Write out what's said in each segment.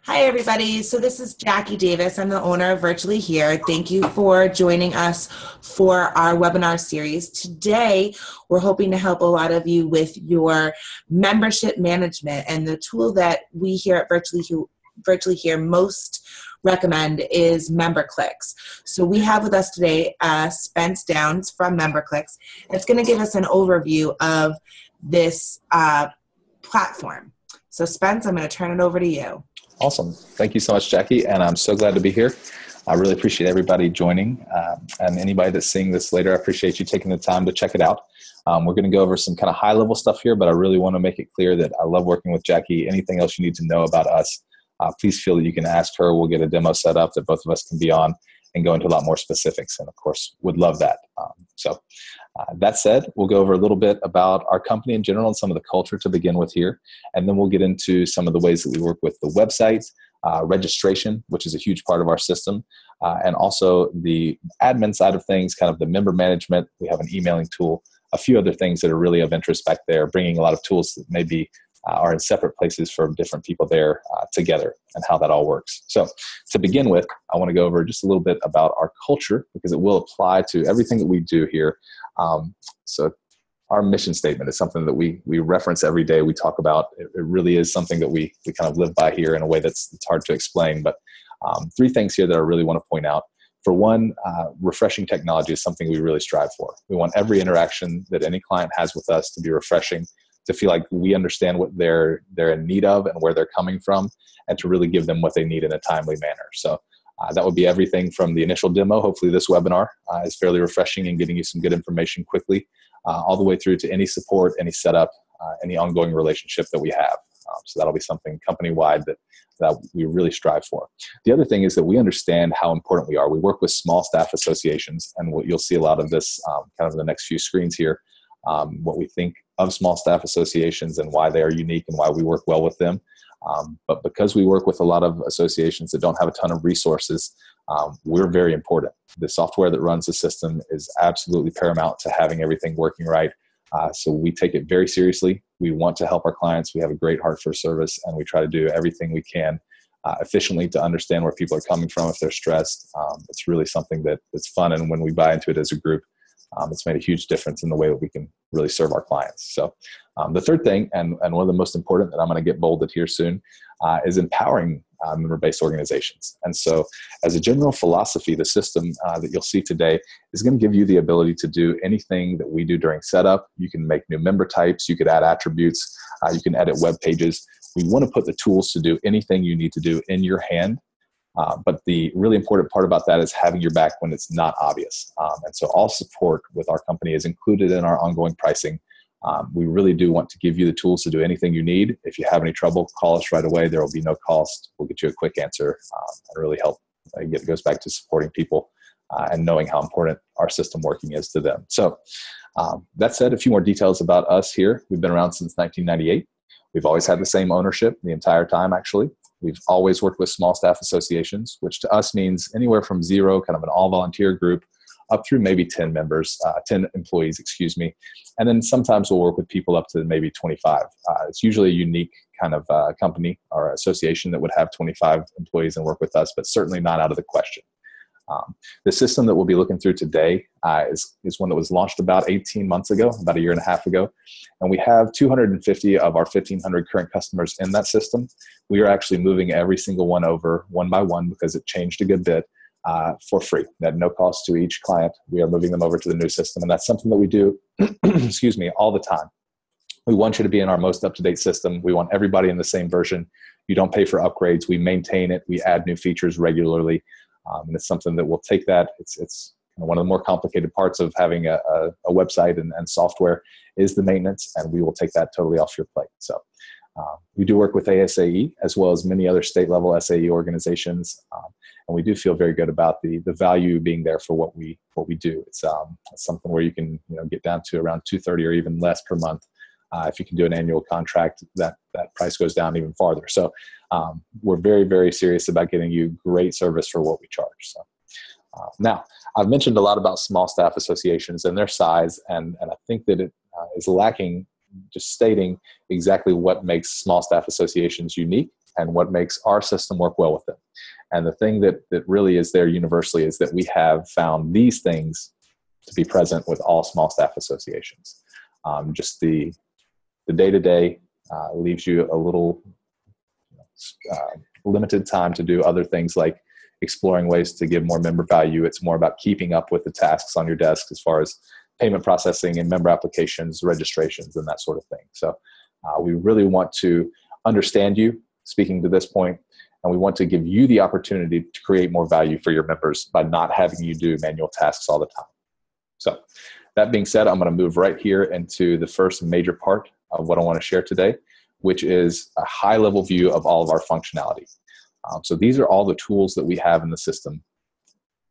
Hi, everybody. So this is Jackie Davis. I'm the owner of Virtually Here. Thank you for joining us for our webinar series. Today, we're hoping to help a lot of you with your membership management, and the tool that we here at Virtually Here most recommend is MemberClicks. So we have with us today Spence Downs from MemberClicks. It's going to give us an overview of this platform. So Spence, I'm going to turn it over to you. Awesome. Thank you so much, Jackie. And I'm so glad to be here. I really appreciate everybody joining. And anybody that's seeing this later, I appreciate you taking the time to check it out. We're going to go over some kind of high-level stuff here, but I really want to make it clear that I love working with Jackie. Anything else you need to know about us, please feel that you can ask her. We'll get a demo set up that both of us can be on and go into a lot more specifics. And, of course, would love that. That said, we'll go over a little bit about our company in general and some of the culture to begin with here. And then we'll get into some of the ways that we work with the website, registration, which is a huge part of our system, and also the admin side of things, kind of the member management. We have an emailing tool, a few other things that are really of interest back there, bringing a lot of tools that maybe are in separate places for different people there together and how that all works. So to begin with, I want to go over just a little bit about our culture because it will apply to everything that we do here. So our mission statement is something that we reference every day. We talk about it really is something that we kind of live by here in a way it's hard to explain. But three things here that I really want to point out. For one, refreshing technology is something we really strive for. We want every interaction that any client has with us to be refreshing, to feel like we understand what they're in need of and where they're coming from, and to really give them what they need in a timely manner. So that would be everything from the initial demo. Hopefully this webinar is fairly refreshing and getting you some good information quickly, all the way through to any support, any setup, any ongoing relationship that we have. So that'll be something company-wide that we really strive for. The other thing is that we understand how important we are. We work with small staff associations, and you'll see a lot of this kind of in the next few screens here, what we think of small staff associations and why they are unique and why we work well with them. But because we work with a lot of associations that don't have a ton of resources, we're very important. The software that runs the system is absolutely paramount to having everything working right. So we take it very seriously. We want to help our clients. We have a great heart for service, and we try to do everything we can efficiently to understand where people are coming from if they're stressed. It's really something that's fun, and when we buy into it as a group, it's made a huge difference in the way that we can really serve our clients. So the third thing, and one of the most important that I'm going to get bolded here soon, is empowering member-based organizations. And so as a general philosophy, the system that you'll see today is going to give you the ability to do anything that we do during setup. You can make new member types. You could add attributes. You can edit web pages. We want to put the tools to do anything you need to do in your hand. But the really important part about that is having your back when it's not obvious. And so all support with our company is included in our ongoing pricing. We really do want to give you the tools to do anything you need. If you have any trouble, call us right away. There will be no cost. We'll get you a quick answer and really help. It goes back to supporting people and knowing how important our system working is to them. So that said, a few more details about us here. We've been around since 1998. We've always had the same ownership the entire time, actually. We've always worked with small staff associations, which to us means anywhere from zero, kind of an all-volunteer group, up through maybe 10 employees, And then sometimes we'll work with people up to maybe 25. It's usually a unique kind of company or association that would have 25 employees and work with us, but certainly not out of the question. The system that we'll be looking through today is one that was launched about 18 months ago, about a year and a half ago. And we have 250 of our 1,500 current customers in that system. We are actually moving every single one over one by one because it changed a good bit for free. At no cost to each client. We are moving them over to the new system. And that's something that we do, all the time. We want you to be in our most up-to-date system. We want everybody in the same version. You don't pay for upgrades. We maintain it. We add new features regularly. And it's something that will take that. It's one of the more complicated parts of having a website and software is the maintenance, and we will take that totally off your plate. So we do work with ASAE as well as many other state-level SAE organizations, and we do feel very good about the value being there for what we do. It's something where you can get down to around $230 or even less per month. If you can do an annual contract, that price goes down even farther. So we're very, very serious about getting you great service for what we charge. So now, I've mentioned a lot about small staff associations and their size, and I think that it is lacking just stating exactly what makes small staff associations unique and what makes our system work well with them. And the thing that really is there universally is that we have found these things to be present with all small staff associations. Just the day-to-day leaves you a little limited time to do other things like exploring ways to give more member value. It's more about keeping up with the tasks on your desk as far as payment processing and member applications, registrations, and that sort of thing. So we really want to understand you, speaking to this point, and we want to give you the opportunity to create more value for your members by not having you do manual tasks all the time. So that being said, I'm going to move right here into the first major part of what I want to share today, which is a high-level view of all of our functionality. So these are all the tools that we have in the system,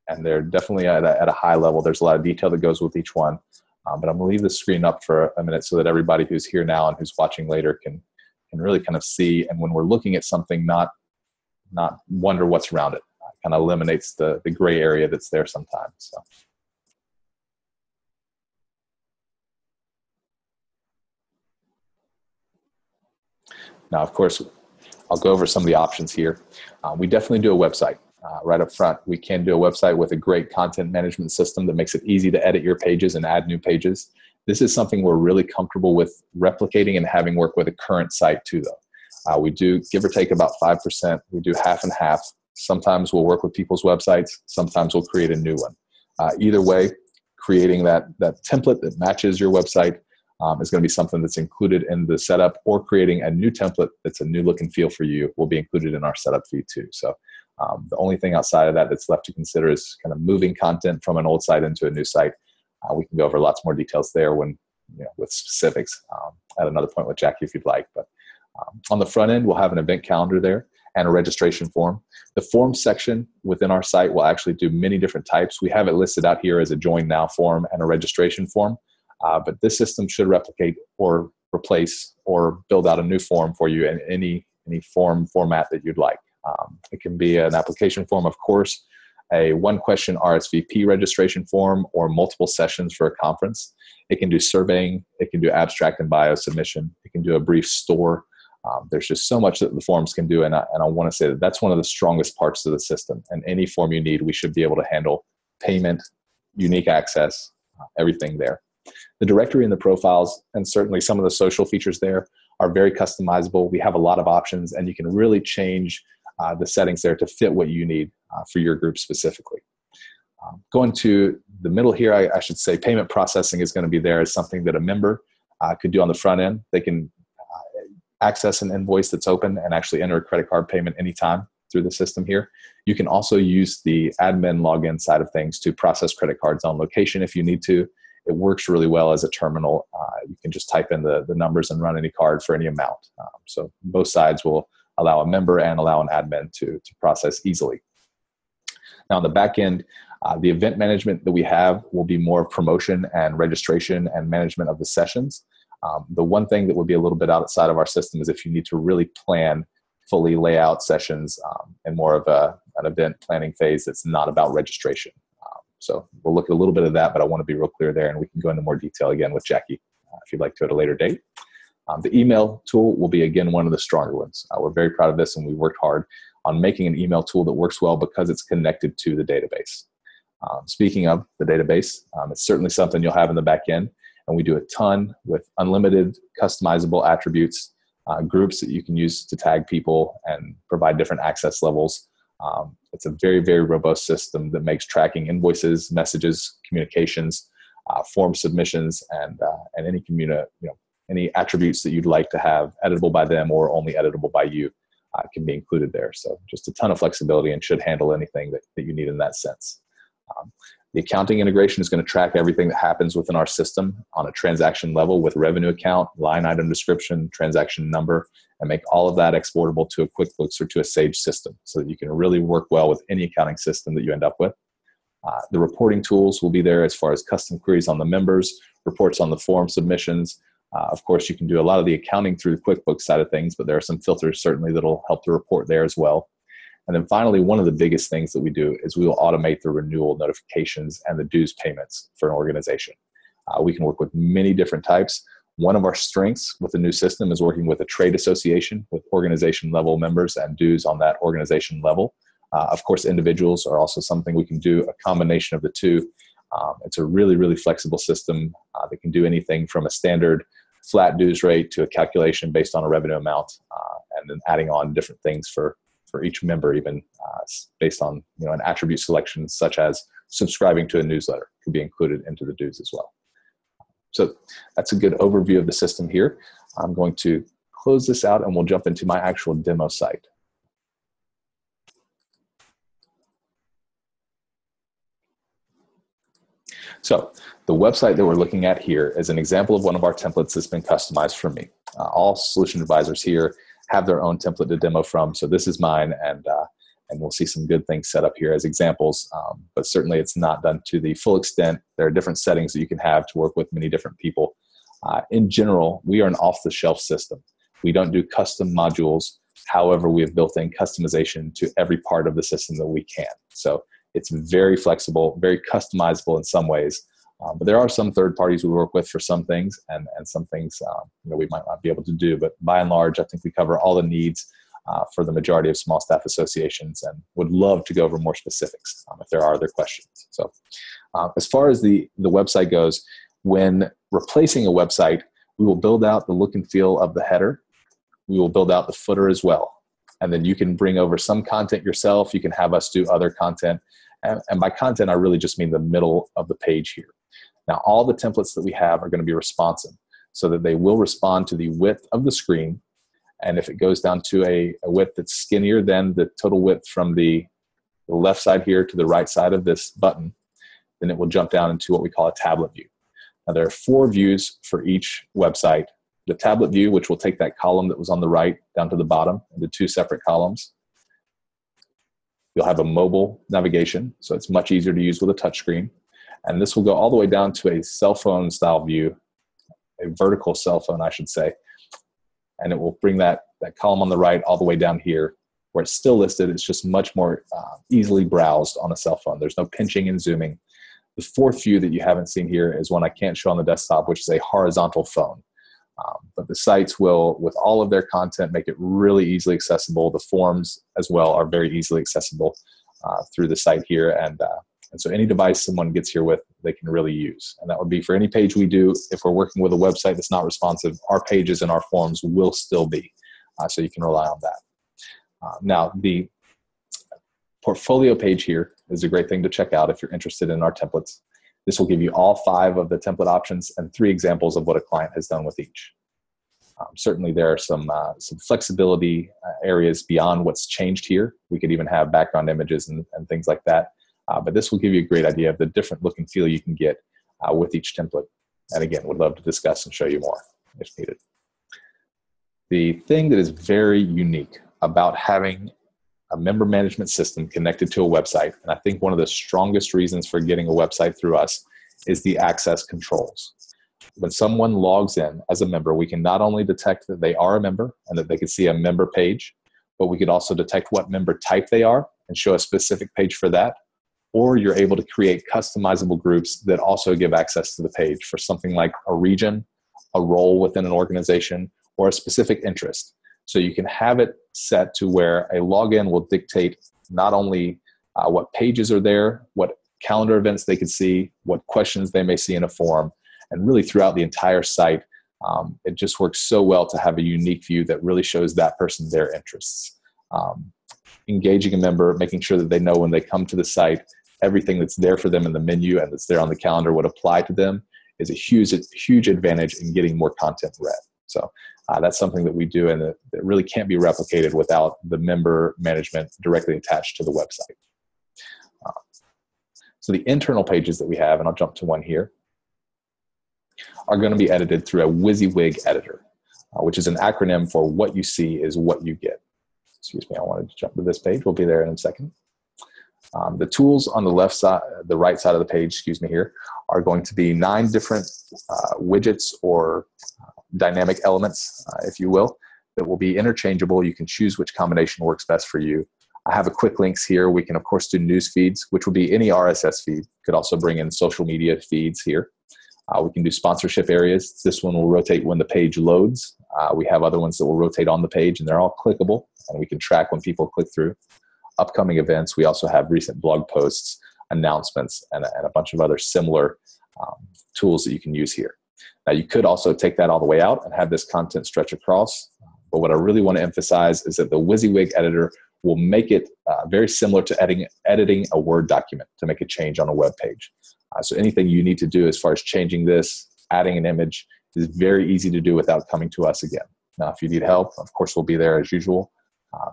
and they're definitely at a high level. There's a lot of detail that goes with each one, but I'm going to leave the screen up for a minute so that everybody who's here now and who's watching later can really kind of see, and when we're looking at something, not wonder what's around it. Kind of eliminates the gray area that's there sometimes. So. Now, of course, I'll go over some of the options here. We definitely do a website. Right up front, we can do a website with a great content management system that makes it easy to edit your pages and add new pages. This is something we're really comfortable with replicating and having work with a current site too, though. We do give or take about 5%. We do half and half. Sometimes we'll work with people's websites. Sometimes we'll create a new one. Either way, creating that template that matches your website is going to be something that's included in the setup, or creating a new template that's a new look and feel for you will be included in our setup fee too. So the only thing outside of that that's left to consider is kind of moving content from an old site into a new site. We can go over lots more details there when, with specifics at another point with Jackie if you'd like. But on the front end, we'll have an event calendar there and a registration form. The form section within our site will actually do many different types. We have it listed out here as a Join Now form and a registration form. But this system should replicate or replace or build out a new form for you in any format that you'd like. It can be an application form, of course, a one-question RSVP registration form, or multiple sessions for a conference. It can do surveying. It can do abstract and bio submission. It can do a brief store. There's just so much that the forms can do, and I want to say that that's one of the strongest parts of the system. And any form you need, we should be able to handle payment, unique access, everything there. The directory and the profiles, and certainly some of the social features there, are very customizable. We have a lot of options, and you can really change the settings there to fit what you need for your group specifically. Going to the middle here, I should say payment processing is going to be there as something that a member could do on the front end. They can access an invoice that's open and actually enter a credit card payment anytime through the system here. You can also use the admin login side of things to process credit cards on location if you need to. It works really well as a terminal. You can just type in the numbers and run any card for any amount. So both sides will allow a member and allow an admin to process easily. Now on the back end, the event management that we have will be more promotion and registration and management of the sessions. The one thing that would be a little bit outside of our system is if you need to really plan, fully lay out sessions in more of an event planning phase that's not about registration. So we'll look at a little bit of that, but I want to be real clear there, and we can go into more detail again with Jackie if you'd like to at a later date. The email tool will be, again, one of the stronger ones. We're very proud of this, and we worked hard on making an email tool that works well because it's connected to the database. Speaking of the database, it's certainly something you'll have in the back end, and we do a ton with unlimited customizable attributes, groups that you can use to tag people and provide different access levels. It's a very, very robust system that makes tracking invoices, messages, communications, form submissions, and any attributes that you'd like to have editable by them or only editable by you can be included there. So just a ton of flexibility and should handle anything that you need in that sense. The accounting integration is going to track everything that happens within our system on a transaction level with revenue account, line item description, transaction number, and make all of that exportable to a QuickBooks or to a Sage system so that you can really work well with any accounting system that you end up with. The reporting tools will be there as far as custom queries on the members, reports on the form submissions. Of course, you can do a lot of the accounting through the QuickBooks side of things, but there are some filters certainly that'll help the report there as well. And then finally, one of the biggest things that we do is we will automate the renewal notifications and the dues payments for an organization. We can work with many different types. One of our strengths with the new system is working with a trade association with organization level members and dues on that organization level. Of course, individuals are also something we can do, a combination of the two. It's a really, really flexible system that can do anything from a standard flat dues rate to a calculation based on a revenue amount, and then adding on different things for each member, even based on an attribute selection such as subscribing to a newsletter could be included into the dues as well. So that's a good overview of the system here. I'm going to close this out and we'll jump into my actual demo site. So the website that we're looking at here is an example of one of our templates that's been customized for me. All solution advisors here have their own template to demo from. So this is mine, and we'll see some good things set up here as examples, but certainly it's not done to the full extent. There are different settings that you can have to work with many different people. In general, we are an off-the-shelf system. We don't do custom modules. However, we have built in customization to every part of the system that we can. So it's very flexible, very customizable in some ways. But there are some third parties we work with for some things, and some things we might not be able to do. But by and large, I think we cover all the needs for the majority of small staff associations, and would love to go over more specifics if there are other questions. So as far as the website goes, when replacing a website, we will build out the look and feel of the header. We will build out the footer as well. And then you can bring over some content yourself. You can have us do other content. And by content, I really just mean the middle of the page here. Now, all the templates that we have are going to be responsive so that they will respond to the width of the screen. And if it goes down to a width that's skinnier than the total width from the left side here to the right side of this button, then it will jump down into what we call a tablet view. Now, there are 4 views for each website. The tablet view, which will take that column that was on the right down to the bottom into 2 separate columns. You'll have a mobile navigation, so it's much easier to use with a touchscreen. And this will go all the way down to a cell phone style view, a vertical cell phone, I should say. And it will bring that column on the right all the way down here where it's still listed. It's just much more easily browsed on a cell phone. There's no pinching and zooming. The 4th view that you haven't seen here is one I can't show on the desktop, which is a horizontal phone. But the sites will, with all of their content, make it really easily accessible. The forms as well are very easily accessible through the site here. And so any device someone gets here with, they can really use. And that would be for any page we do. If we're working with a website that's not responsive, our pages and our forms will still be. So you can rely on that. Now, the portfolio page here is a great thing to check out if you're interested in our templates. This will give you all 5 of the template options and 3 examples of what a client has done with each. Certainly there are some flexibility areas beyond what's changed here. We could even have background images and things like that. But this will give you a great idea of the different look and feel you can get with each template. And again, would love to discuss and show you more if needed. The thing that is very unique about having a member management system connected to a website, and I think one of the strongest reasons for getting a website through us, is the access controls. When someone logs in as a member, we can not only detect that they are a member and that they can see a member page, but we could also detect what member type they are and show a specific page for that. Or you're able to create customizable groups that also give access to the page for something like a region, a role within an organization, or a specific interest. So you can have it set to where a login will dictate not only what pages are there, what calendar events they could see, what questions they may see in a form, and really throughout the entire site. It just works so well to have a unique view that really shows that person their interests. Engaging a member, making sure that they know when they come to the site, everything that's there for them in the menu and that's there on the calendar would apply to them is a huge advantage in getting more content read. So that's something that we do, and that really can't be replicated without the member management directly attached to the website. So the internal pages that we have, and I'll jump to one here, are going to be edited through a WYSIWYG editor, which is an acronym for what you see is what you get. Excuse me, I wanted to jump to this page. We'll be there in a second. The tools on the left side, the right side of the page, excuse me here, are going to be 9 different widgets or dynamic elements, if you will, that will be interchangeable. You can choose which combination works best for you. I have a quick links here. We can, of course, do news feeds, which will be any RSS feed. Could also bring in social media feeds here. We can do sponsorship areas. This one will rotate when the page loads. We have other ones that will rotate on the page, and they're all clickable, and we can track when people click through. Upcoming events, we also have recent blog posts, announcements, and a bunch of other similar tools that you can use here. Now, you could also take that all the way out and have this content stretch across, but what I really want to emphasize is that the WYSIWYG editor will make it very similar to editing a Word document to make a change on a web page. So anything you need to do as far as changing this, adding an image, is very easy to do without coming to us again. Now, if you need help, of course, we'll be there as usual,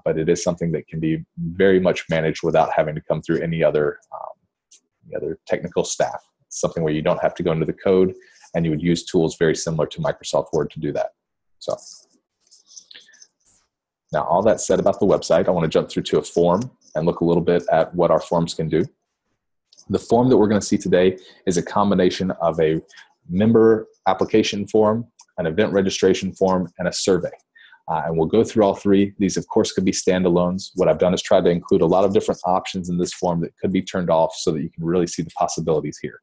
but it is something that can be very much managed without having to come through any other technical staff. It's something where you don't have to go into the code, and you would use tools very similar to Microsoft Word to do that. So now, all that said about the website, I want to jump through to a form and look a little bit at what our forms can do. The form that we're going to see today is a combination of a member application form, an event registration form, and a survey. And we'll go through all three. These, of course, could be standalones. What I've done is tried to include a lot of different options in this form that could be turned off so that you can really see the possibilities here.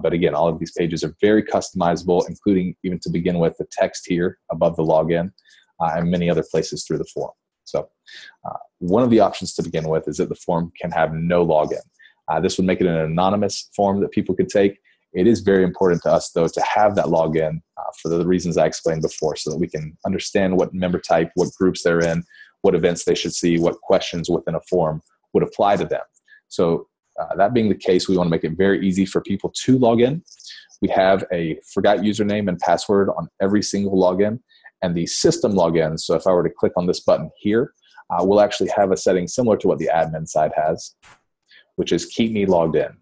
But again, all of these pages are very customizable, including even to begin with the text here above the login and many other places through the form. So one of the options to begin with is that the form can have no login. This would make it an anonymous form that people could take. It is very important to us, though, to have that login for the reasons I explained before, so that we can understand what member type, what groups they're in, what events they should see, what questions within a form would apply to them. So that being the case, we want to make it very easy for people to log in. We have a forgot username and password on every single login, and the system login. So if I were to click on this button here, we'll actually have a setting similar to what the admin side has, which is keep me logged in.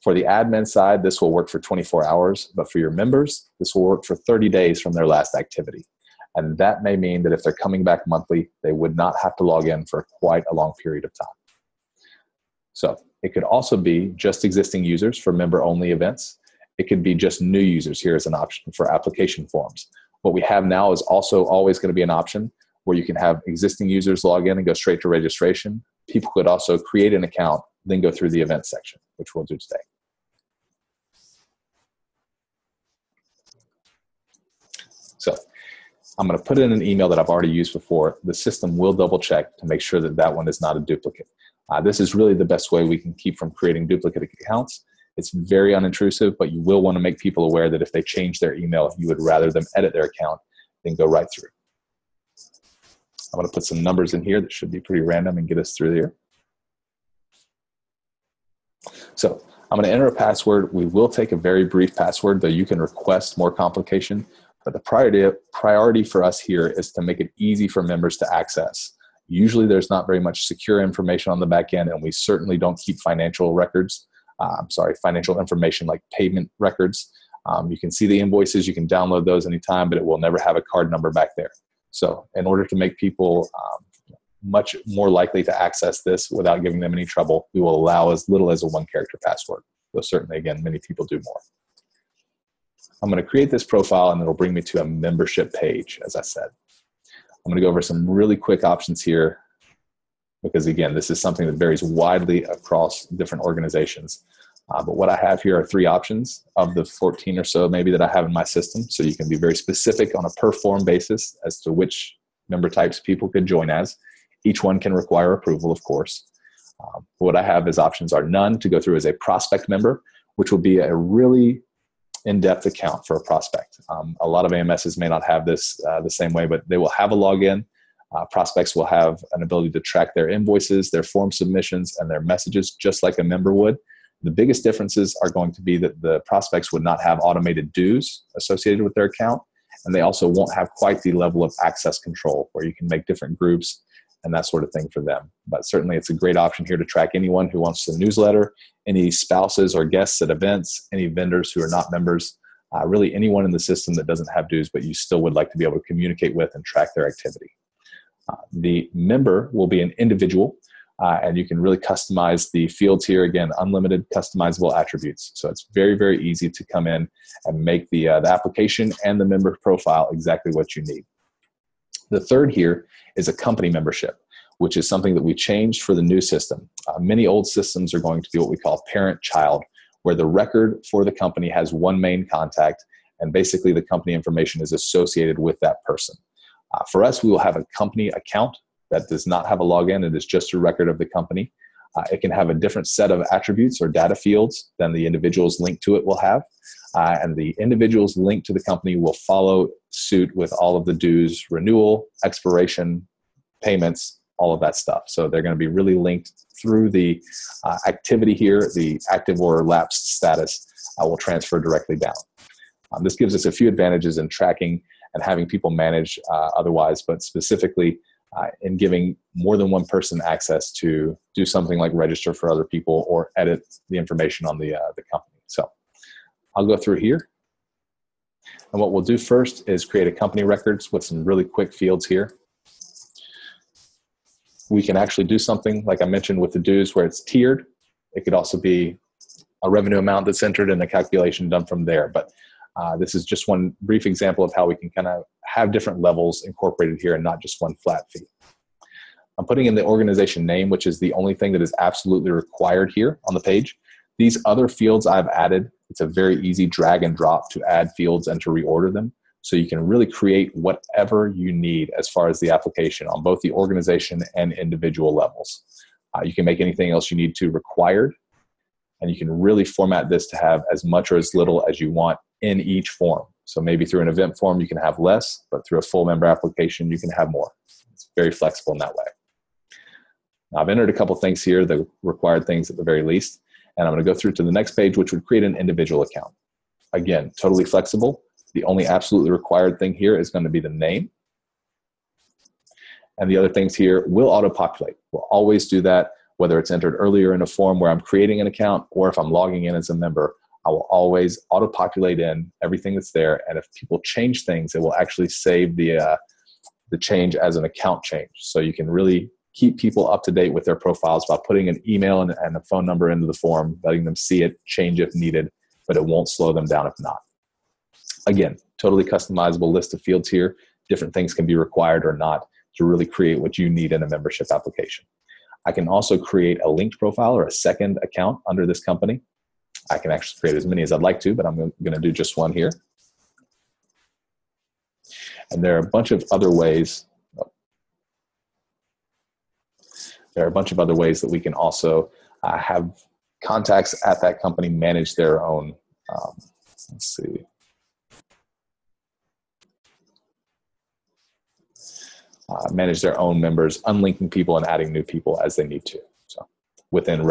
For the admin side, this will work for 24 hours, but for your members, this will work for 30 days from their last activity. And that may mean that if they're coming back monthly, they would not have to log in for quite a long period of time. So it could also be just existing users for member-only events. It could be just new users here as an option for application forms. What we have now is also always going to be an option where you can have existing users log in and go straight to registration. People could also create an account, then go through the event section, which we'll do today. So I'm going to put in an email that I've already used before. The system will double check to make sure that that one is not a duplicate. This is really the best way we can keep from creating duplicate accounts. It's very unintrusive, but you will want to make people aware that if they change their email, you would rather them edit their account than go right through. I'm going to put some numbers in here that should be pretty random and get us through here. So I'm going to enter a password. We will take a very brief password, though you can request more complication. But the priority for us here is to make it easy for members to access. Usually there's not very much secure information on the back end, and we certainly don't keep financial records. Financial information like payment records. You can see the invoices, you can download those anytime, but it will never have a card number back there. So in order to make people much more likely to access this without giving them any trouble, we will allow as little as a one-character password. Though certainly, again, many people do more. I'm going to create this profile, and it'll bring me to a membership page, as I said. I'm going to go over some really quick options here because, again, this is something that varies widely across different organizations. But what I have here are 3 options of the 14 or so maybe that I have in my system. So you can be very specific on a per form basis as to which member types people could join as. Each one can require approval, of course. What I have as options are none to go through as a prospect member, which will be a really in-depth account for a prospect. A lot of AMSs may not have this the same way, but they will have a login. Prospects will have an ability to track their invoices, their form submissions, and their messages just like a member would. The biggest differences are going to be that the prospects would not have automated dues associated with their account, and they also won't have quite the level of access control where you can make different groups and that sort of thing for them. But certainly it's a great option here to track anyone who wants the newsletter, any spouses or guests at events, any vendors who are not members, really anyone in the system that doesn't have dues but you still would like to be able to communicate with and track their activity. The member will be an individual, and you can really customize the fields here. Again, unlimited customizable attributes. So it's very, very easy to come in and make the application and the member profile exactly what you need. The third here is a company membership, which is something that we changed for the new system. Many old systems are going to be what we call parent-child, where the record for the company has one main contact, and basically the company information is associated with that person. For us, we will have a company account that does not have a login. It is just a record of the company. It can have a different set of attributes or data fields than the individuals linked to it will have. And the individuals linked to the company will follow suit with all of the dues, renewal, expiration, payments, all of that stuff. So they're going to be really linked through the activity here. The active or lapsed status will transfer directly down. This gives us a few advantages in tracking and having people manage otherwise, but specifically in giving more than one person access to do something like register for other people or edit the information on the company. So I'll go through here. And what we'll do first is create a company records with some really quick fields here. We can actually do something like I mentioned with the dues where it's tiered. It could also be a revenue amount that's entered and a calculation done from there. But this is just one brief example of how we can kind of have different levels incorporated here and not just one flat fee. I'm putting in the organization name, which is the only thing that is absolutely required here on the page. These other fields I've added, it's a very easy drag and drop to add fields and to reorder them. So you can really create whatever you need as far as the application on both the organization and individual levels. You can make anything else you need to required, and you can really format this to have as much or as little as you want in each form. So maybe through an event form, you can have less, but through a full member application, you can have more. It's very flexible in that way. Now, I've entered a couple things here, the required things at the very least, and I'm going to go through to the next page, which would create an individual account. Again, totally flexible. The only absolutely required thing here is going to be the name. And the other things here will auto-populate. We'll always do that, whether it's entered earlier in a form where I'm creating an account or if I'm logging in as a member. I will always auto-populate in everything that's there. And if people change things, it will actually save the change as an account change. So you can really keep people up to date with their profiles by putting an email and a phone number into the form, letting them see it, change if needed, but it won't slow them down if not. Again, totally customizable list of fields here. Different things can be required or not to really create what you need in a membership application. I can also create a linked profile or a second account under this company. I can actually create as many as I'd like to, but I'm going to do just one here. And there are a bunch of other ways. There are a bunch of other ways that we can also have contacts at that company manage their own, let's see. Manage their own members, unlinking people and adding new people as they need to. So within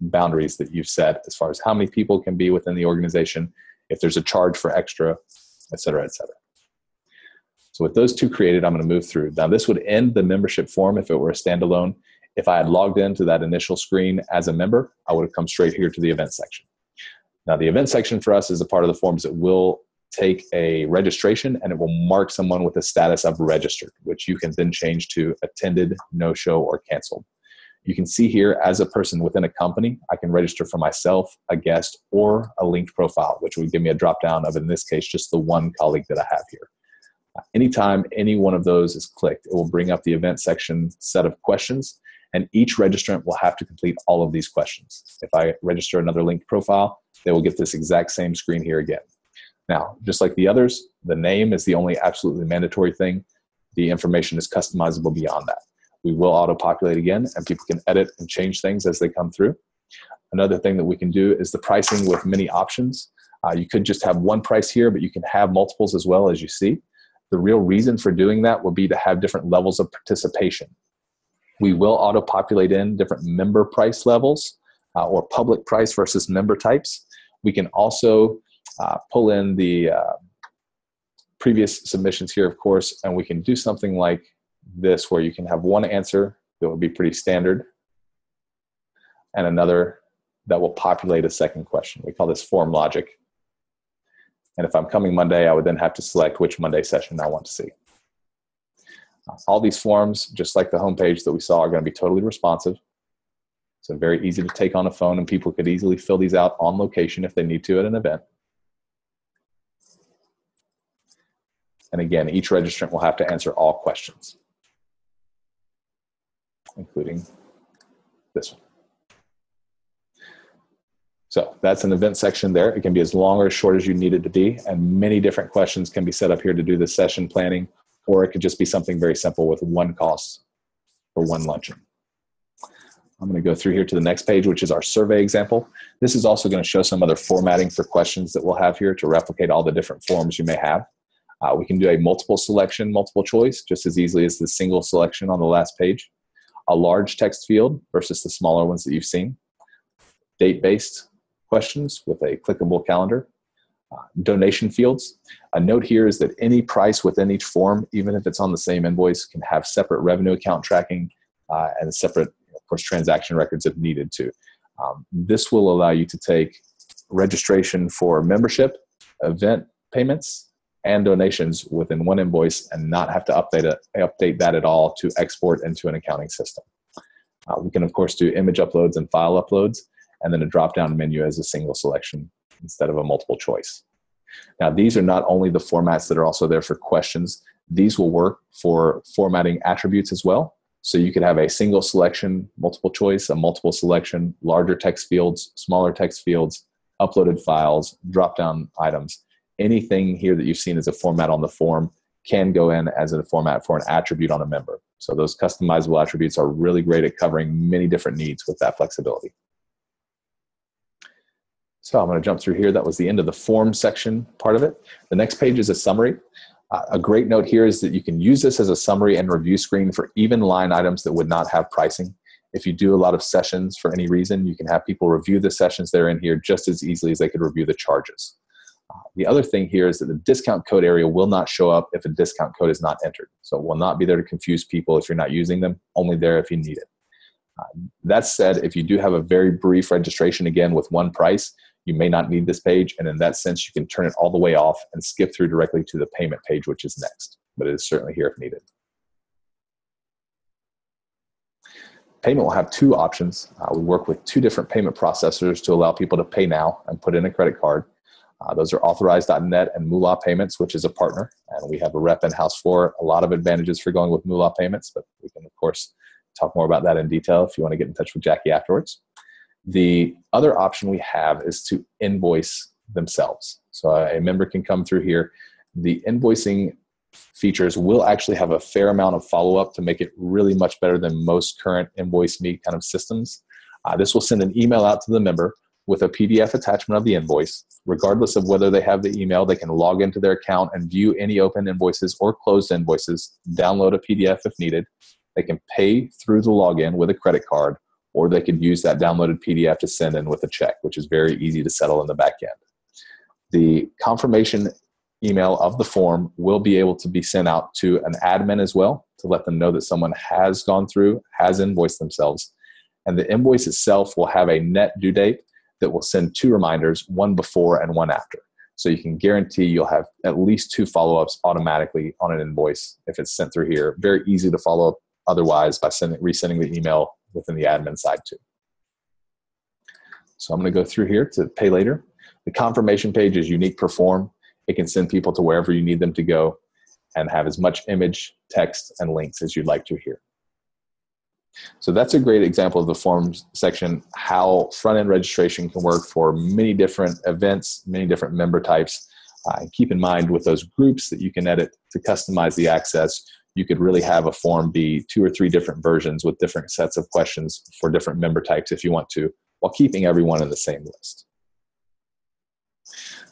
boundaries that you've set as far as how many people can be within the organization, if there's a charge for extra, et cetera, et cetera. So with those two created, I'm going to move through. Now this would end the membership form if it were a standalone. If I had logged into that initial screen as a member, I would have come straight here to the event section. Now the event section for us is a part of the forms that will take a registration and it will mark someone with a status of registered, which you can then change to attended, no-show, or canceled. You can see here as a person within a company, I can register for myself, a guest, or a linked profile, which would give me a drop down of, in this case, just the one colleague that I have here. Anytime any one of those is clicked, it will bring up the event section set of questions, and each registrant will have to complete all of these questions. If I register another linked profile, they will get this exact same screen here again. Now, just like the others, the name is the only absolutely mandatory thing. The information is customizable beyond that. We will auto-populate again, and people can edit and change things as they come through. Another thing that we can do is the pricing with many options. You could just have one price here, but you can have multiples as well, as you see. The real reason for doing that would be to have different levels of participation. We will auto-populate in different member price levels or public price versus member types. We can also pull in the previous submissions here, of course, and we can do something like this where you can have one answer that would be pretty standard and another that will populate a second question. We call this form logic. And if I'm coming Monday, I would then have to select which Monday session I want to see. All these forms, just like the homepage that we saw, are going to be totally responsive. So very easy to take on a phone, and people could easily fill these out on location if they need to at an event. And again, each registrant will have to answer all questions, including this one. So that's an event section there. It can be as long or as short as you need it to be, and many different questions can be set up here to do the session planning, or it could just be something very simple with one cost for one luncheon. I'm going to go through here to the next page, which is our survey example. This is also going to show some other formatting for questions that we'll have here to replicate all the different forms you may have. We can do a multiple selection, multiple choice, just as easily as the single selection on the last page. A large text field versus the smaller ones that you've seen. Date-based questions with a clickable calendar. Donation fields. A note here is that any price within each form, even if it's on the same invoice, can have separate revenue account tracking and separate, of course, transaction records if needed to. This will allow you to take registration for membership, event payments, and donations within one invoice and not have to update that at all to export into an accounting system. We can, of course, do image uploads and file uploads, and then a drop-down menu as a single selection instead of a multiple choice. Now, these are not only the formats that are also there for questions. These will work for formatting attributes as well. So you could have a single selection, multiple choice, a multiple selection, larger text fields, smaller text fields, uploaded files, drop-down items. Anything here that you've seen as a format on the form can go in as a format for an attribute on a member. So those customizable attributes are really great at covering many different needs with that flexibility. So I'm going to jump through here. That was the end of the form section part of it. The next page is a summary. A great note here is that you can use this as a summary and review screen for even line items that would not have pricing. If you do a lot of sessions for any reason, you can have people review the sessions that are in here just as easily as they could review the charges. The other thing here is that the discount code area will not show up if a discount code is not entered. So it will not be there to confuse people if you're not using them, only there if you need it. That said, if you do have a very brief registration, again, with one price, you may not need this page, and in that sense, you can turn it all the way off and skip through directly to the payment page, which is next, but it is certainly here if needed. Payment will have two options. We work with two different payment processors to allow people to pay now and put in a credit card. Those are Authorize.net and Moolah Payments, which is a partner, and we have a rep in-house for a lot of advantages for going with Moolah Payments, but we can, of course, talk more about that in detail if you want to get in touch with Jackie afterwards. The other option we have is to invoice themselves. So a member can come through here. The invoicing features will actually have a fair amount of follow-up to make it really much better than most current InvoiceMe kind of systems. This will send an email out to the member with a PDF attachment of the invoice. Regardless of whether they have the email, they can log into their account and view any open invoices or closed invoices, download a PDF if needed. They can pay through the login with a credit card, or they could use that downloaded PDF to send in with a check, which is very easy to settle in the back end. The confirmation email of the form will be able to be sent out to an admin as well to let them know that someone has gone through, has invoiced themselves. And the invoice itself will have a net due date that will send two reminders, one before and one after. So you can guarantee you'll have at least two follow-ups automatically on an invoice if it's sent through here. Very easy to follow up otherwise by resending the email within the admin side too. So I'm going to go through here to pay later. The confirmation page is unique per form. It can send people to wherever you need them to go and have as much image, text, and links as you'd like to here. So that's a great example of the forms section, how front-end registration can work for many different events, many different member types. And keep in mind with those groups that you can edit to customize the access, you could really have a form be 2 or 3 different versions with different sets of questions for different member types if you want to, while keeping everyone in the same list.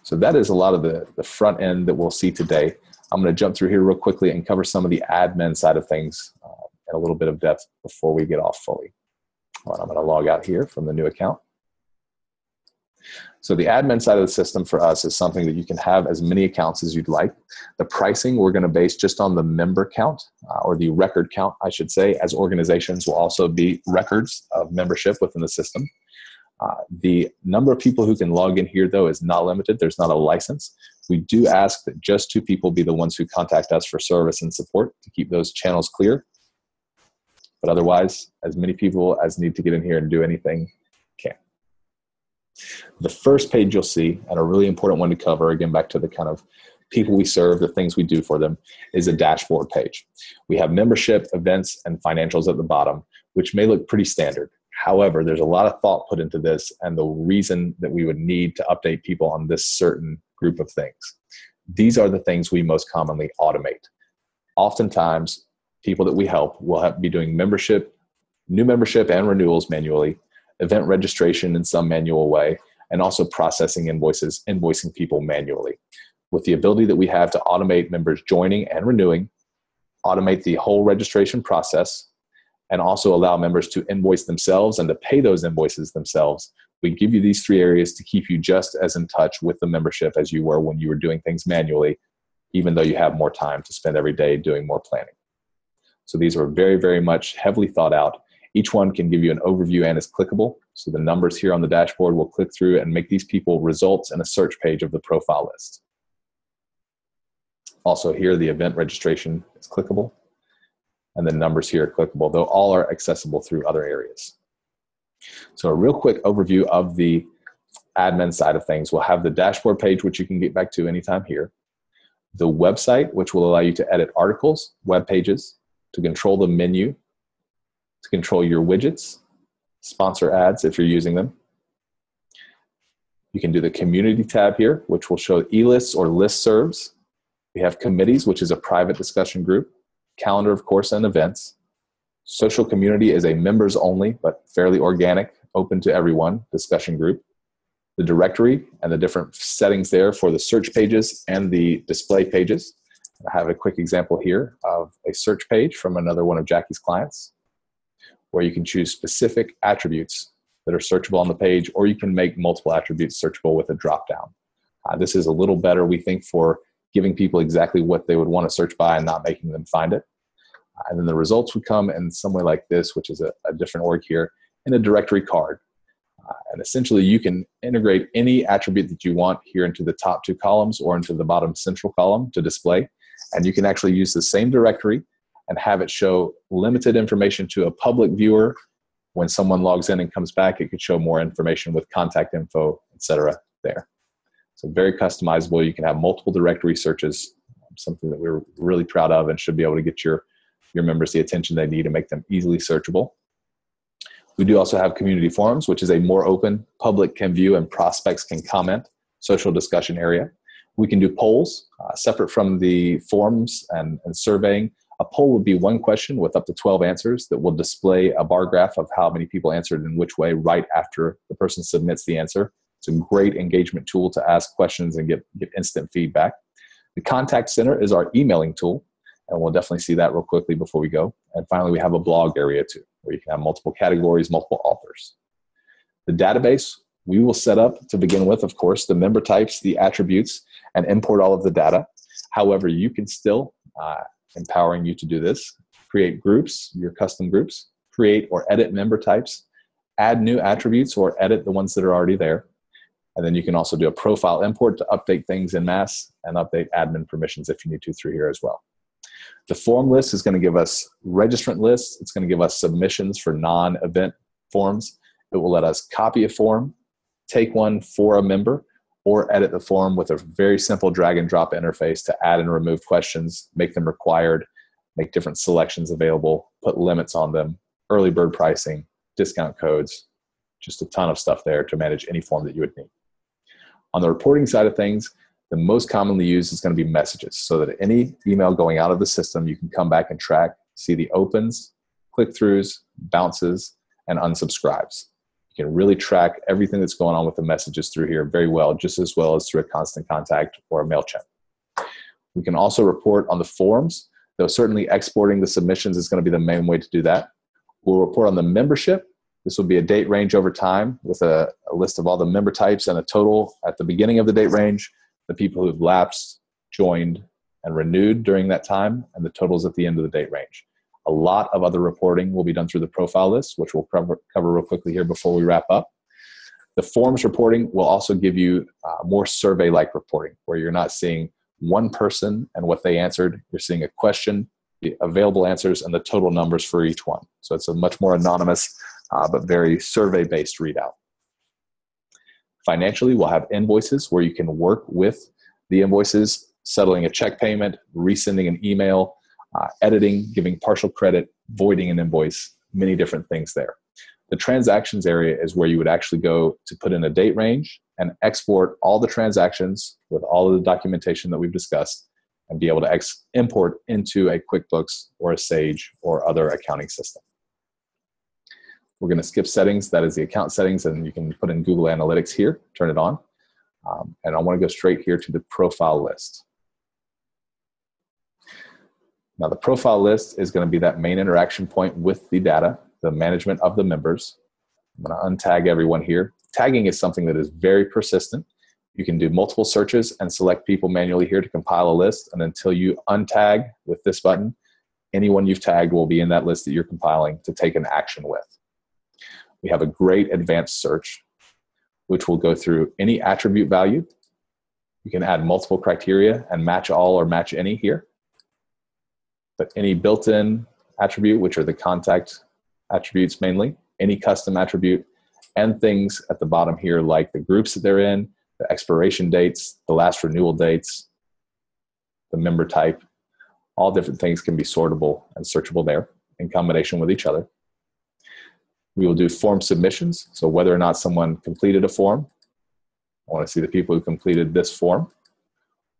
So that is a lot of the front end that we'll see today. I'm going to jump through here real quickly and cover some of the admin side of things in a little bit of depth before we get off fully. Well, I'm going to log out here from the new account. So the admin side of the system for us is something that you can have as many accounts as you'd like. The pricing we're going to base just on the member count, or the record count, I should say, as organizations will also be records of membership within the system. The number of people who can log in here, though, is not limited. There's not a license. We do ask that just 2 people be the ones who contact us for service and support to keep those channels clear. But otherwise, as many people as need to get in here and do anything can. The first page you'll see, and a really important one to cover, again, back to the kind of people we serve, the things we do for them, is a dashboard page. We have membership, events, and financials at the bottom, which may look pretty standard. However, there's a lot of thought put into this and the reason that we would need to update people on this certain group of things. These are the things we most commonly automate. Oftentimes, people that we help will be doing new membership and renewals manually, event registration in some manual way, and also processing invoices, invoicing people manually. With the ability that we have to automate members joining and renewing, automate the whole registration process, and also allow members to invoice themselves and to pay those invoices themselves, we give you these 3 areas to keep you just as in touch with the membership as you were when you were doing things manually, even though you have more time to spend every day doing more planning. So these are very, very much heavily thought out. Each one can give you an overview and is clickable. So the numbers here on the dashboard will click through and make these people results in a search page of the profile list. Also here, the event registration is clickable, and the numbers here are clickable, though all are accessible through other areas. So a real quick overview of the admin side of things. We'll have the dashboard page, which you can get back to anytime here. The website, which will allow you to edit articles, web pages, to control the menu, to control your widgets, sponsor ads if you're using them. You can do the community tab here, which will show e-lists or listservs. We have committees, which is a private discussion group, calendar, of course, and events. Social community is a members only, but fairly organic, open to everyone discussion group. The directory and the different settings there for the search pages and the display pages. I have a quick example here of a search page from another one of Jackie's clients, where you can choose specific attributes that are searchable on the page, or you can make multiple attributes searchable with a drop-down. This is a little better, we think, for giving people exactly what they would want to search by and not making them find it. And then the results would come in some way like this, which is a different org here, in a directory card. And essentially, you can integrate any attribute that you want here into the top 2 columns or into the bottom central column to display. And you can actually use the same directory and have it show limited information to a public viewer. When someone logs in and comes back, it could show more information with contact info, etc. there. So very customizable. You can have multiple directory searches, something that we're really proud of and should be able to get your members the attention they need to make them easily searchable. We do also have community forums, which is a more open, public can view and prospects can comment, social discussion area. We can do polls separate from the forums and surveying. A poll would be one question with up to 12 answers that will display a bar graph of how many people answered in which way right after the person submits the answer. It's a great engagement tool to ask questions and get instant feedback. The contact center is our emailing tool, and we'll definitely see that real quickly before we go. And finally, we have a blog area too, where you can have multiple categories, multiple authors. The database, we will set up to begin with, of course, the member types, the attributes, and import all of the data. However, you can still, empowering you to do this, create groups, your custom groups, create or edit member types, add new attributes or edit the ones that are already there. And then you can also do a profile import to update things en masse and update admin permissions if you need to through here as well. The form list is going to give us registrant lists. It's going to give us submissions for non-event forms. It will let us copy a form, take one for a member, or edit the form with a very simple drag and drop interface to add and remove questions, make them required, make different selections available, put limits on them, early bird pricing, discount codes, just a ton of stuff there to manage any form that you would need. On the reporting side of things, the most commonly used is going to be messages, so that any email going out of the system, you can come back and track, see the opens, click-throughs, bounces, and unsubscribes. You can really track everything that's going on with the messages through here very well, just as well as through a Constant Contact or a MailChimp. We can also report on the forms, though certainly exporting the submissions is going to be the main way to do that. We'll report on the membership. This will be a date range over time with a list of all the member types and a total at the beginning of the date range, the people who've lapsed, joined, and renewed during that time, and the totals at the end of the date range. A lot of other reporting will be done through the profile list, which we'll cover real quickly here before we wrap up. The forms reporting will also give you more survey-like reporting, where you're not seeing one person and what they answered. You're seeing a question, the available answers, and the total numbers for each one. So it's a much more anonymous, but very survey-based readout. Financially, we'll have invoices where you can work with the invoices, settling a check payment, resending an email, editing, giving partial credit, voiding an invoice, many different things there. The transactions area is where you would actually go to put in a date range and export all the transactions with all of the documentation that we've discussed and be able to import into a QuickBooks or a Sage or other accounting system. We're going to skip settings. That is the account settings, and you can put in Google Analytics here, turn it on. And I want to go straight here to the profile list. Now, the profile list is going to be that main interaction point with the data, the management of the members. I'm going to untag everyone here. Tagging is something that is very persistent. You can do multiple searches and select people manually here to compile a list. And until you untag with this button, anyone you've tagged will be in that list that you're compiling to take an action with. We have a great advanced search, which will go through any attribute value. You can add multiple criteria and match all or match any here. But any built-in attribute, which are the contact attributes mainly, any custom attribute, and things at the bottom here like the groups that they're in, the expiration dates, the last renewal dates, the member type, all different things can be sortable and searchable there in combination with each other. We will do form submissions, so whether or not someone completed a form, I want to see the people who completed this form,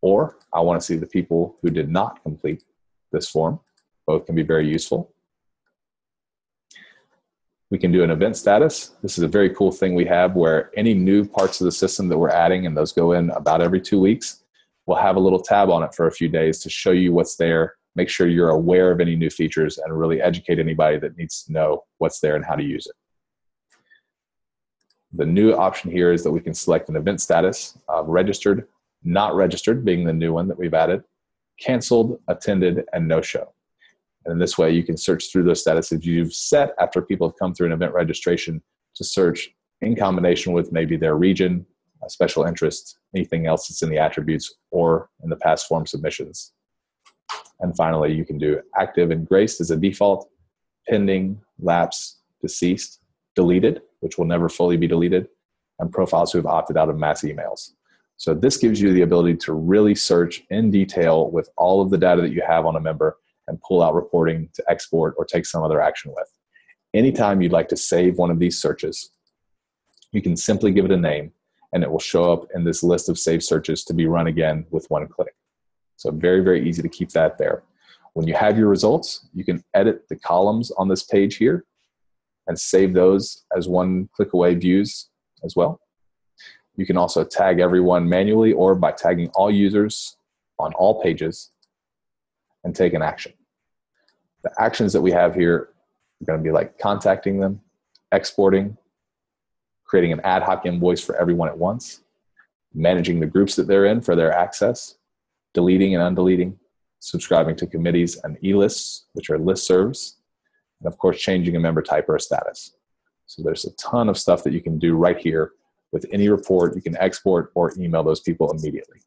or I want to see the people who did not complete this form. Both can be very useful. We can do an event status. This is a very cool thing we have where any new parts of the system that we're adding, and those go in about every 2 weeks, we'll have a little tab on it for a few days to show you what's there, make sure you're aware of any new features, and really educate anybody that needs to know what's there and how to use it. The new option here is that we can select an event status of registered, not registered being the new one that we've added, canceled, attended, and no-show. And in this way, you can search through those statuses you've set after people have come through an event registration to search in combination with maybe their region, a special interest, anything else that's in the attributes or in the past form submissions. And finally, you can do active and graced as a default, pending, lapse, deceased, deleted, which will never fully be deleted, and profiles who have opted out of mass emails. So this gives you the ability to really search in detail with all of the data that you have on a member and pull out reporting to export or take some other action with. Anytime you'd like to save one of these searches, you can simply give it a name and it will show up in this list of saved searches to be run again with one click. So very, very easy to keep that there. When you have your results, you can edit the columns on this page here and save those as one click away views as well. You can also tag everyone manually or by tagging all users on all pages and take an action. The actions that we have here are going to be like contacting them, exporting, creating an ad hoc invoice for everyone at once, managing the groups that they're in for their access, deleting and undeleting, subscribing to committees and e-lists, which are listservs, and of course, changing a member type or a status. So there's a ton of stuff that you can do right here with any report. You can export or email those people immediately.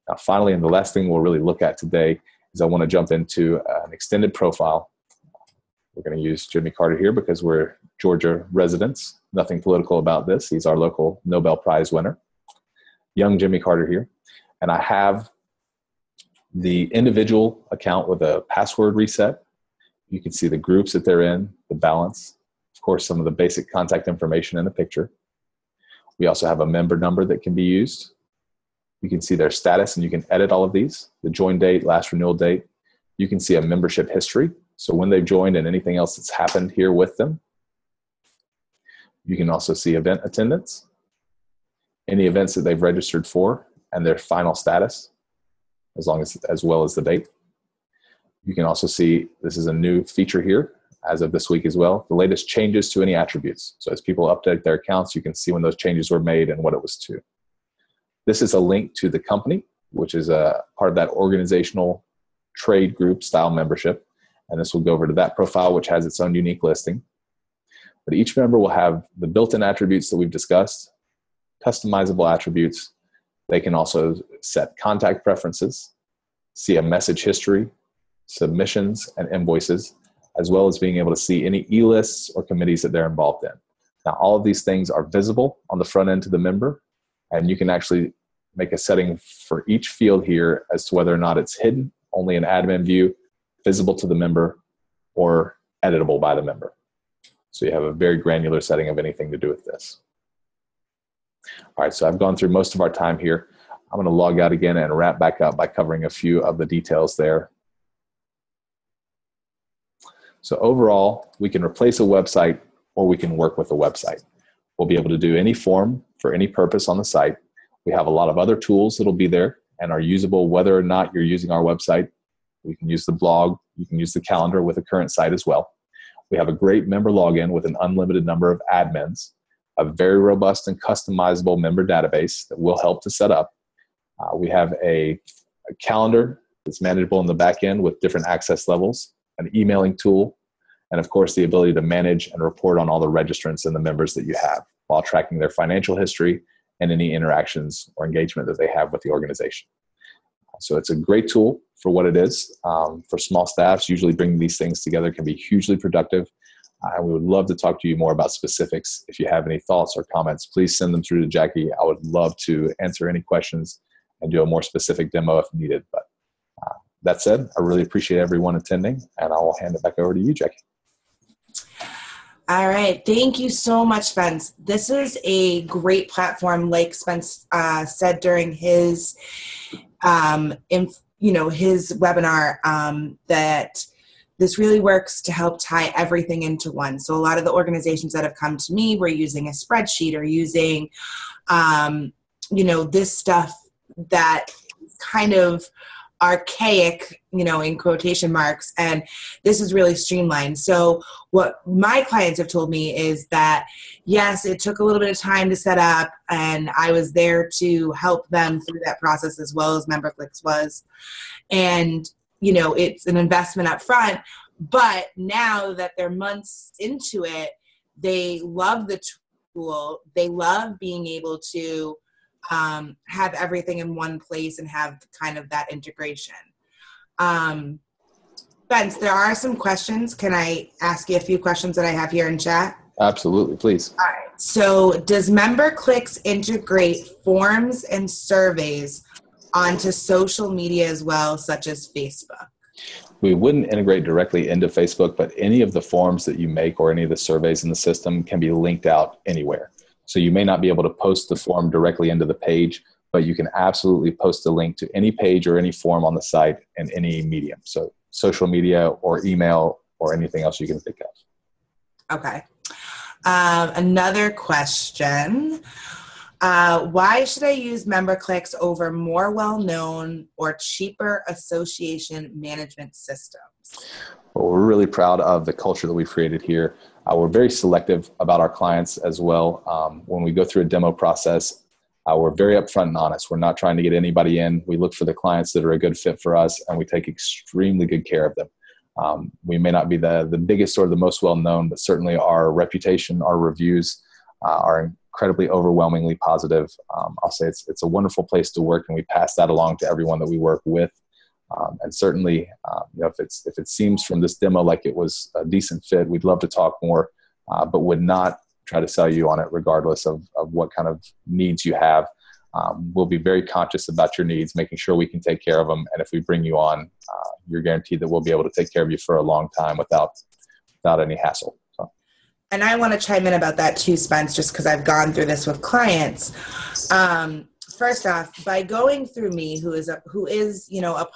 Now, finally, and the last thing we'll really look at today is I want to jump into an extended profile. We're going to use Jimmy Carter here because we're Georgia residents. Nothing political about this. He's our local Nobel Prize winner. Young Jimmy Carter here. And I have the individual account with a password reset. You can see the groups that they're in, the balance, of course, some of the basic contact information in the picture. We also have a member number that can be used. You can see their status and you can edit all of these, the join date, last renewal date. You can see a membership history, so when they've joined and anything else that's happened here with them. You can also see event attendance, any events that they've registered for, and their final status, as well as the date. You can also see, this is a new feature here as of this week as well, the latest changes to any attributes. So as people update their accounts, you can see when those changes were made and what it was to. This is a link to the company, which is a part of that organizational trade group style membership. And this will go over to that profile, which has its own unique listing. But each member will have the built-in attributes that we've discussed, customizable attributes. They can also set contact preferences, see a message history, submissions, and invoices, as well as being able to see any e-lists or committees that they're involved in. Now, all of these things are visible on the front end to the member, and you can actually make a setting for each field here as to whether or not it's hidden, only in admin view, visible to the member, or editable by the member. So you have a very granular setting of anything to do with this. All right, so I've gone through most of our time here. I'm going to log out again and wrap back up by covering a few of the details there. So overall, we can replace a website or we can work with a website. We'll be able to do any form for any purpose on the site. We have a lot of other tools that'll be there and are usable whether or not you're using our website. We can use the blog. You can use the calendar with a current site as well. We have a great member login with an unlimited number of admins, a very robust and customizable member database that will help to set up. We have a calendar that's manageable in the back end with different access levels, an emailing tool, and of course the ability to manage and report on all the registrants and the members that you have while tracking their financial history and any interactions or engagement that they have with the organization. So it's a great tool for what it is. For small staffs, usually bringing these things together can be hugely productive. We would love to talk to you more about specifics. If you have any thoughts or comments, please send them through to Jackie. I would love to answer any questions and do a more specific demo if needed. But that said, I really appreciate everyone attending, and I'll hand it back over to you, Jackie. All right. Thank you so much, Spence. This is a great platform, like Spence said during his, his webinar, that this really works to help tie everything into one. So a lot of the organizations that have come to me were using a spreadsheet or using, this stuff that kind of archaic, in quotation marks, and this is really streamlined. So what my clients have told me is that, yes, it took a little bit of time to set up, and I was there to help them through that process as well as MemberClicks was. And, it's an investment up front, but now that they're months into it, they love the tool. They love being able to have everything in one place and have kind of that integration. Spence, there are some questions. Can I ask you a few questions that I have here in chat? Absolutely, please. All right. So does MemberClicks integrate forms and surveys onto social media as well, such as Facebook? We wouldn't integrate directly into Facebook, but any of the forms that you make or any of the surveys in the system can be linked out anywhere. So you may not be able to post the form directly into the page, but you can absolutely post a link to any page or any form on the site in any medium. So social media or email or anything else you can think of. Okay. Another question. Why should I use MemberClicks over more well-known or cheaper association management systems? Well, we're really proud of the culture that we've created here. We're very selective about our clients as well. When we go through a demo process, we're very upfront and honest. We're not trying to get anybody in. We look for the clients that are a good fit for us, and we take extremely good care of them. We may not be the biggest or the most well-known, but certainly our reputation, our reviews are incredibly overwhelmingly positive. I'll say it's a wonderful place to work, and we pass that along to everyone that we work with. And certainly, if it seems from this demo like it was a decent fit, we'd love to talk more, but would not try to sell you on it regardless of what kind of needs you have. We'll be very conscious about your needs, making sure we can take care of them. And if we bring you on, you're guaranteed that we'll be able to take care of you for a long time without any hassle. So. And I want to chime in about that too, Spence, just because I've gone through this with clients. First off, by going through me, who is a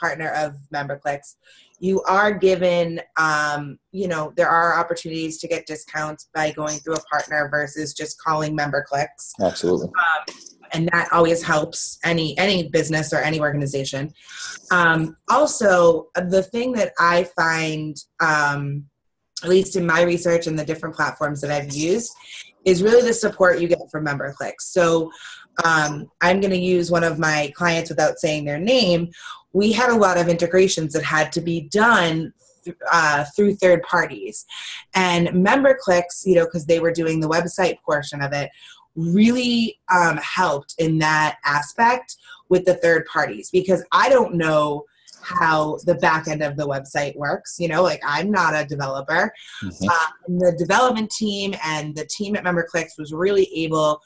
partner of MemberClicks, you are given, there are opportunities to get discounts by going through a partner versus just calling MemberClicks. Absolutely. And that always helps any business or any organization. Also, the thing that I find, at least in my research and the different platforms that I've used, is really the support you get from MemberClicks. So I'm going to use one of my clients without saying their name. We had a lot of integrations that had to be done through third parties. And MemberClicks, because they were doing the website portion of it, really helped in that aspect with the third parties, because I don't know how the back end of the website works. I'm not a developer. Mm-hmm. The development team and the team at MemberClicks was really able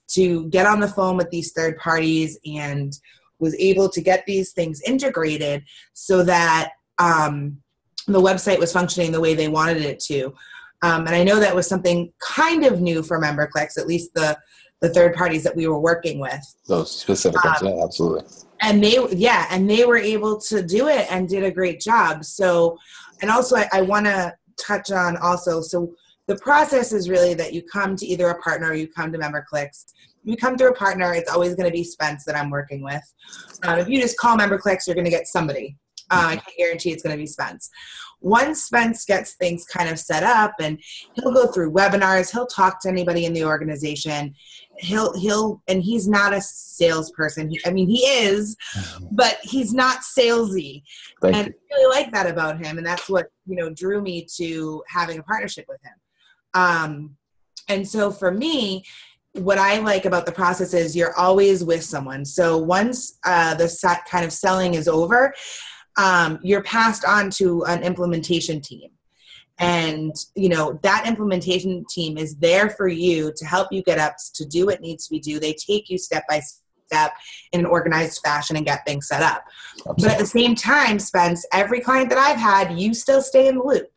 to get on the phone with these third parties and was able to get these things integrated so that the website was functioning the way they wanted it to. And I know that was something kind of new for MemberClicks, at least the third parties that we were working with. Those specific ones, yeah, absolutely. And they were able to do it and did a great job. So, and also I want to touch on also, so the process is really that you come to either a partner or you come to MemberClicks. If you come through a partner, it's always going to be Spence that I'm working with. If you just call MemberClicks, you're going to get somebody. I can't guarantee it's going to be Spence. Once Spence gets things kind of set up, and he'll go through webinars, he'll talk to anybody in the organization. And he's not a salesperson. He is, but he's not salesy. And I really like that about him. And that's what, drew me to having a partnership with him. And so for me, what I like about the process is you're always with someone. So once the kind of selling is over, you're passed on to an implementation team. And, that implementation team is there for you to help you get up to do what needs to be done. They take you step by step in an organized fashion and get things set up. Absolutely. But at the same time, Spence, every client that I've had, you still stay in the loop.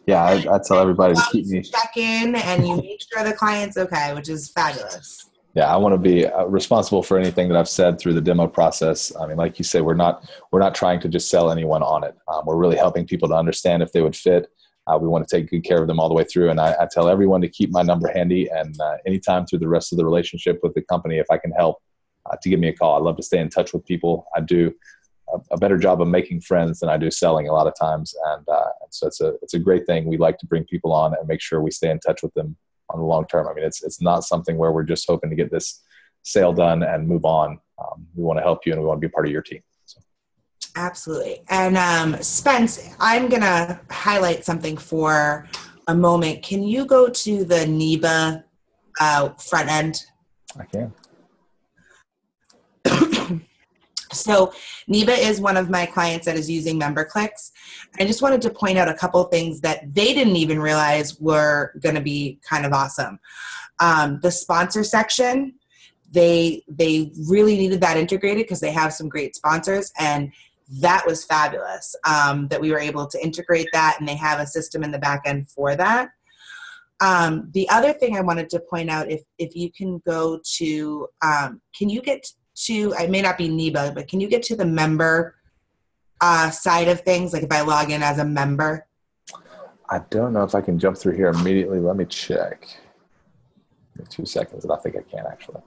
Yeah, I tell everybody to keep me. Check in and you make sure the client's okay, which is fabulous. Yeah, I want to be responsible for anything that I've said through the demo process. Like you say, we're not trying to just sell anyone on it. We're really helping people to understand if they would fit. We want to take good care of them all the way through. And I tell everyone to keep my number handy. And anytime through the rest of the relationship with the company, if I can help, to give me a call. I love to stay in touch with people. I do a better job of making friends than I do selling a lot of times. And so it's a great thing. We like to bring people on and make sure we stay in touch with them on the long term. It's not something where we're just hoping to get this sale done and move on. We want to help you and we want to be part of your team. Absolutely. And Spence, I'm going to highlight something for a moment. Can you go to the NEBA front end? I can. So NEBA is one of my clients that is using MemberClicks. I just wanted to point out a couple of things that they didn't even realize were going to be kind of awesome. The sponsor section, they really needed that integrated because they have some great sponsors, and that was fabulous that we were able to integrate that, and they have a system in the back end for that. The other thing I wanted to point out, if you can go to, can you get to, I may not be NEBA, but can you get to the member side of things? Like if I log in as a member? I don't know if I can jump through here immediately. Let me check. Give me 2 seconds, and I think I can actually.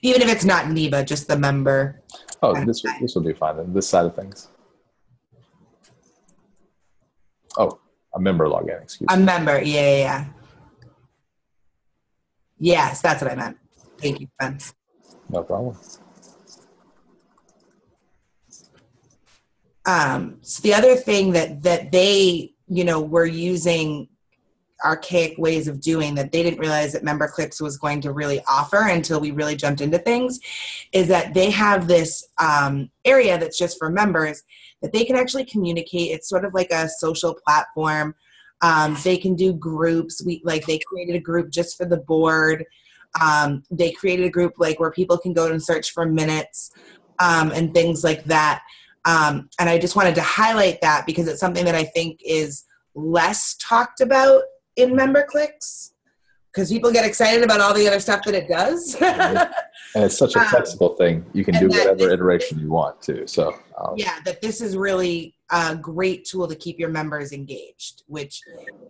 Even if it's not NEBA, just the member. Oh, this will do fine then. This side of things. Oh, a member login, excuse me. A member, yeah. Yes, that's what I meant. Thank you, Spence. No problem. So the other thing that they, were using archaic ways of doing that they didn't realize that MemberClicks was going to really offer until we really jumped into things, is that they have this area that's just for members that they can actually communicate. It's sort of like a social platform. They can do groups. They created a group just for the board. They created a group where people can go and search for minutes and things like that. And I just wanted to highlight that because it's something that I think is less talked about in MemberClicks, because people get excited about all the other stuff that it does. And it's such a flexible thing. You can do whatever iteration you want to. So that this is really a great tool to keep your members engaged, which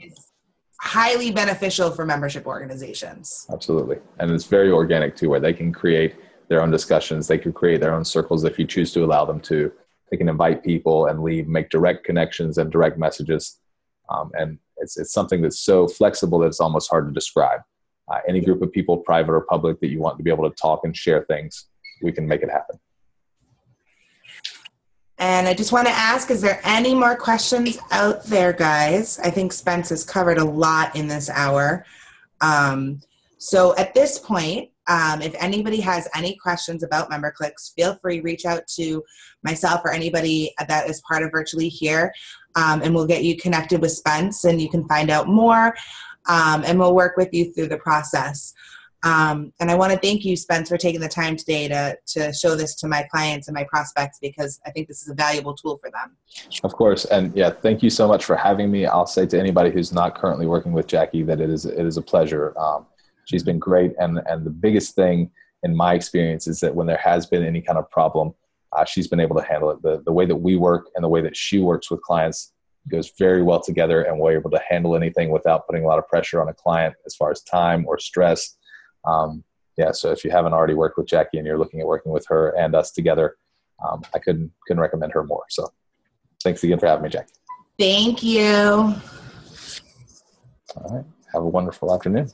is highly beneficial for membership organizations. Absolutely. And it's very organic too, where they can create their own discussions. They can create their own circles if you choose to allow them to. They can invite people and make direct connections and direct messages. And it's something that's so flexible that it's almost hard to describe. Any group of people, private or public, that you want to be able to talk and share things, we can make it happen. And I just want to ask, is there any more questions out there, guys? I think Spence has covered a lot in this hour. So at this point, if anybody has any questions about MemberClicks, feel free to reach out to myself or anybody that is part of Virtually Here, and we'll get you connected with Spence and you can find out more, and we'll work with you through the process. And I want to thank you, Spence, for taking the time today to show this to my clients and my prospects, because I think this is a valuable tool for them. Of course. And yeah, thank you so much for having me. I'll say to anybody who's not currently working with Jackie that it is a pleasure. She's been great. And the biggest thing in my experience is that when there has been any kind of problem, she's been able to handle it. The way that we work and the way that she works with clients goes very well together, and we're able to handle anything without putting a lot of pressure on a client as far as time or stress. So if you haven't already worked with Jackie and you're looking at working with her and us together, I couldn't recommend her more. So thanks again for having me, Jackie. Thank you. All right. Have a wonderful afternoon.